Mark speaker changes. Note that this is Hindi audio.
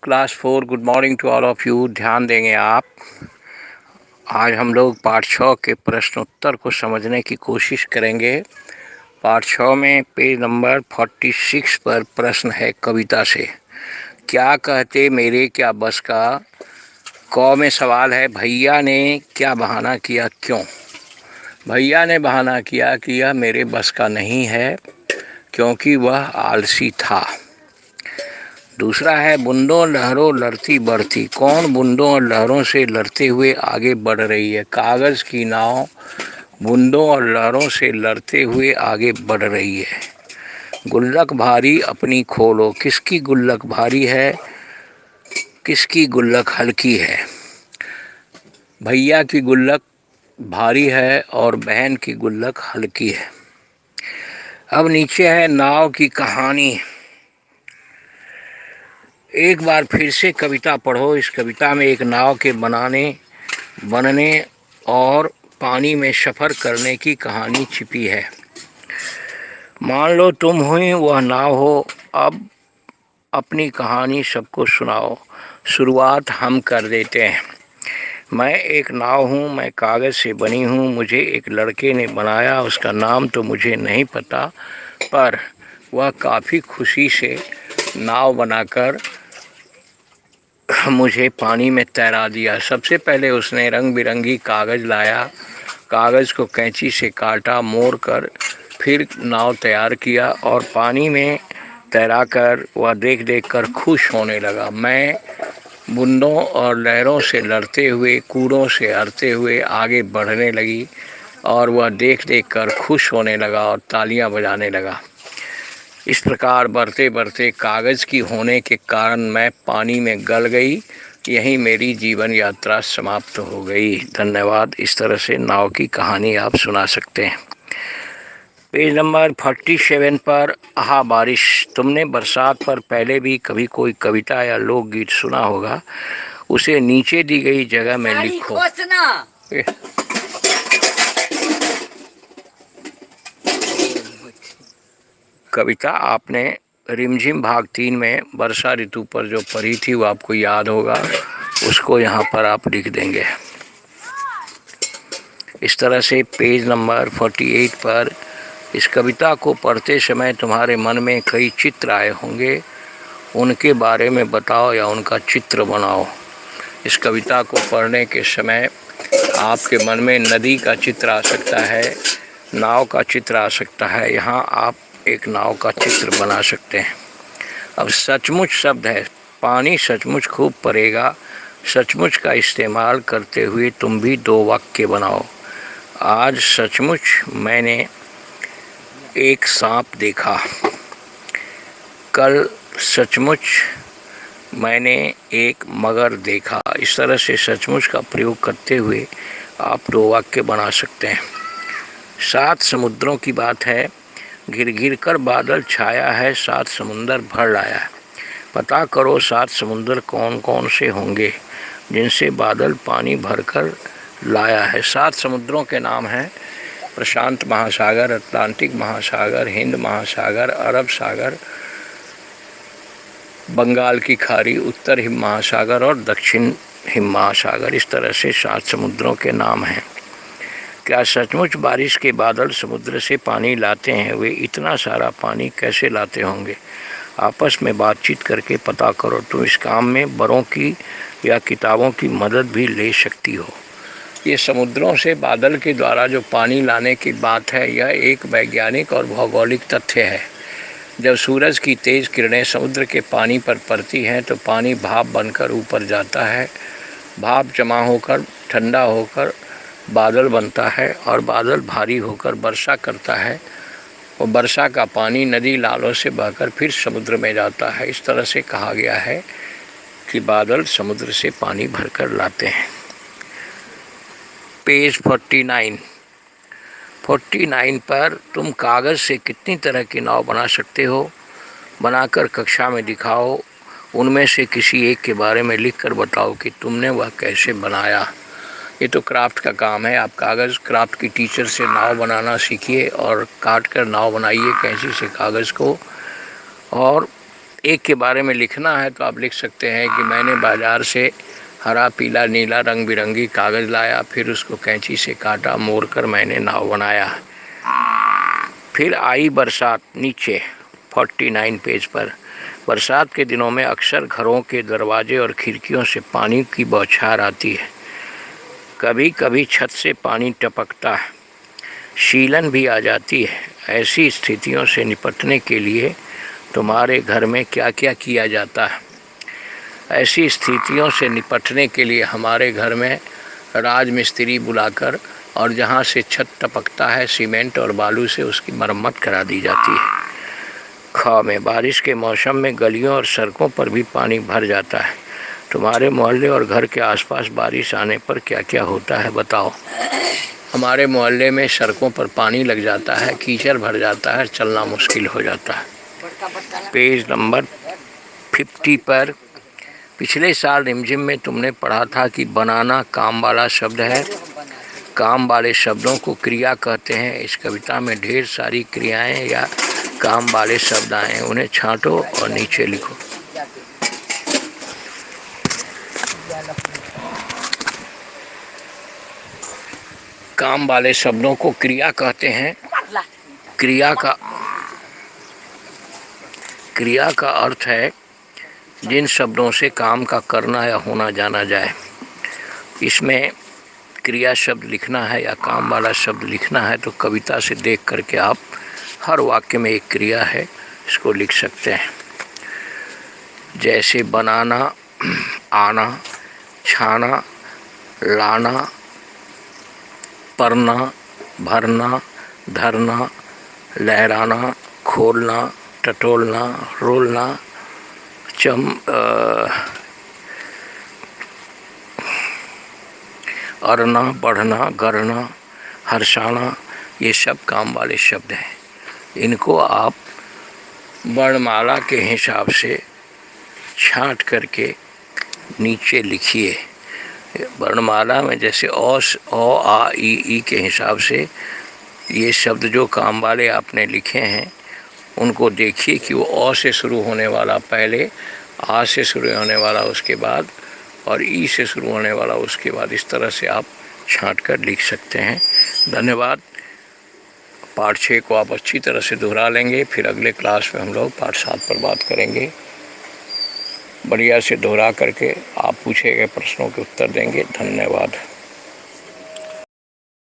Speaker 1: Class 4 good morning to all of you. ध्यान देंगे आप। आज हम लोग पाठ 6 के प्रश्न उत्तर को समझने की कोशिश करेंगे। पाठ 6 में पेज नंबर 46 पर प्रश्न है कविता से। क्या कहते मेरे क्या बस का। क में सवाल है भैया ने क्या बहाना किया क्यों। भैया ने बहाना किया कि यह मेरे बस का नहीं है क्योंकि वह आलसी था। दूसरा है बूंदों लहरों लड़ती बढ़ती। कौन बूंदों और लहरों से लड़ते हुए आगे बढ़ रही है। कागज़ की नाव बूंदों और लहरों से लड़ते हुए आगे बढ़ रही है। गुल्लक भारी अपनी खोलो। किसकी गुल्लक भारी है, किसकी गुल्लक हल्की है। भैया की गुल्लक भारी है और बहन की गुल्लक हल्की है। अब नीचे है नाव की कहानी। एक बार फिर से कविता पढ़ो। इस कविता में एक नाव के बनने और पानी में सफ़र करने की कहानी छिपी है। मान लो तुम हुई वह नाव हो। अब अपनी कहानी सबको सुनाओ। शुरुआत हम कर देते हैं। मैं एक नाव हूँ, मैं कागज़ से बनी हूँ। मुझे एक लड़के ने बनाया, उसका नाम तो मुझे नहीं पता, पर वह काफ़ी खुशी से नाव बनाकर मुझे पानी में तैरा दिया। सबसे पहले उसने रंग बिरंगी कागज़ लाया, कागज़ को कैंची से काटा मोड़ कर, फिर नाव तैयार किया और पानी में तैराकर वह देख देख कर खुश होने लगा। मैं बूंदों और लहरों से लड़ते हुए, कूड़ों से हरते हुए आगे बढ़ने लगी और वह देख देख कर खुश होने लगा और तालियां बजाने लगा। इस प्रकार बढ़ते बढ़ते कागज़ की होने के कारण मैं पानी में गल गई। यही मेरी जीवन यात्रा समाप्त हो गई। धन्यवाद। इस तरह से नाव की कहानी आप सुना सकते हैं। पेज नंबर 47 पर आहा बारिश। तुमने बरसात पर पहले भी कभी कोई कविता या लोकगीत सुना होगा। उसे नीचे दी गई जगह में लिखो। कविता आपने रिमझिम भाग 3 में वर्षा ऋतु पर जो पढ़ी थी वो आपको याद होगा, उसको यहाँ पर आप लिख देंगे। इस तरह से पेज नंबर 48 पर इस कविता को पढ़ते समय तुम्हारे मन में कई चित्र आए होंगे, उनके बारे में बताओ या उनका चित्र बनाओ। इस कविता को पढ़ने के समय आपके मन में नदी का चित्र आ सकता है, नाव का चित्र आ सकता है। यहाँ आप एक नाव का चित्र बना सकते हैं। अब सचमुच शब्द है। पानी सचमुच खूब पड़ेगा। सचमुच का इस्तेमाल करते हुए तुम भी दो वाक्य बनाओ। आज सचमुच मैंने एक सांप देखा। कल सचमुच मैंने एक मगर देखा। इस तरह से सचमुच का प्रयोग करते हुए आप दो वाक्य बना सकते हैं। 7 समुद्रों की बात है। घिर घिर कर बादल छाया है, 7 समुंदर भर लाया है। पता करो 7 समुंदर कौन कौन से होंगे जिनसे बादल पानी भरकर लाया है। 7 समुद्रों के नाम हैं प्रशांत महासागर, अटलांटिक महासागर, हिंद महासागर, अरब सागर, बंगाल की खाड़ी, उत्तर हिंद महासागर और दक्षिण हिंद महासागर। इस तरह से 7 समुद्रों के नाम हैं। क्या सचमुच बारिश के बादल समुद्र से पानी लाते हैं? वे इतना सारा पानी कैसे लाते होंगे? आपस में बातचीत करके पता करो। तुम इस काम में बड़ों की या किताबों की मदद भी ले सकती हो। ये समुद्रों से बादल के द्वारा जो पानी लाने की बात है, यह एक वैज्ञानिक और भौगोलिक तथ्य है। जब सूरज की तेज किरणें समुद्र के पानी पर पड़ती हैं तो पानी भाप बनकर ऊपर जाता है। भाप जमा होकर ठंडा होकर बादल बनता है और बादल भारी होकर वर्षा करता है और वर्षा का पानी नदी नालों से बहकर फिर समुद्र में जाता है। इस तरह से कहा गया है कि बादल समुद्र से पानी भरकर लाते हैं। पेज 49 पर तुम कागज़ से कितनी तरह की नाव बना सकते हो, बनाकर कक्षा में दिखाओ। उनमें से किसी एक के बारे में लिखकर बताओ कि तुमने वह कैसे बनाया। ये तो क्राफ्ट का काम है। आप कागज़ क्राफ्ट की टीचर से नाव बनाना सीखिए और काट कर नाव बनाइए कैंची से कागज़ को, और एक के बारे में लिखना है तो आप लिख सकते हैं कि मैंने बाज़ार से हरा पीला नीला रंग बिरंगी कागज़ लाया, फिर उसको कैंची से काटा, मोड़ कर मैंने नाव बनाया। फिर आई बरसात, नीचे 49 पेज पर। बरसात के दिनों में अक्सर घरों के दरवाजे और खिड़कियों से पानी की बौछार आती है, कभी कभी छत से पानी टपकता है, शीलन भी आ जाती है। ऐसी स्थितियों से निपटने के लिए तुम्हारे घर में क्या क्या किया जाता है? ऐसी स्थितियों से निपटने के लिए हमारे घर में राजमिस्त्री बुलाकर और जहाँ से छत टपकता है सीमेंट और बालू से उसकी मरम्मत करा दी जाती है। ख में, बारिश के मौसम में गलियों और सड़कों पर भी पानी भर जाता है। तुम्हारे मोहल्ले और घर के आसपास बारिश आने पर क्या क्या होता है बताओ। हमारे मोहल्ले में सड़कों पर पानी लग जाता है, कीचड़ भर जाता है, चलना मुश्किल हो जाता है। पेज नंबर 50 पर, पिछले साल रिमझिम में तुमने पढ़ा था कि बनाना काम वाला शब्द है। काम वाले शब्दों को क्रिया कहते हैं। इस कविता में ढेर सारी क्रियाएं या काम वाले शब्द आए हैं, उन्हें छांटो और नीचे लिखो। काम वाले शब्दों को क्रिया कहते हैं। क्रिया का अर्थ है जिन शब्दों से काम का करना या होना जाना जाए। इसमें क्रिया शब्द लिखना है या काम वाला शब्द लिखना है तो कविता से देख करके आप हर वाक्य में एक क्रिया है इसको लिख सकते हैं। जैसे बनाना, आना, छाना, लाना, परना, भरना, धरना, लहराना, खोलना, टटोलना, रोलना, अरना, बढ़ना, गढ़ना, हर्षाना, ये सब काम वाले शब्द हैं। इनको आप वर्णमाला के हिसाब से छांट करके नीचे लिखिए। वर्णमाला में जैसे अ, आ, ई के हिसाब से ये शब्द जो काम वाले आपने लिखे हैं उनको देखिए कि वो अ से शुरू होने वाला पहले, आ से शुरू होने वाला उसके बाद और ई से शुरू होने वाला उसके बाद, इस तरह से आप छांट कर लिख सकते हैं। धन्यवाद। पाठ 6 को आप अच्छी तरह से दोहरा लेंगे, फिर अगले क्लास में हम लोग पाठ 7 पर बात करेंगे। बढ़िया से दोहरा करके आप पूछे गए प्रश्नों के उत्तर देंगे। धन्यवाद।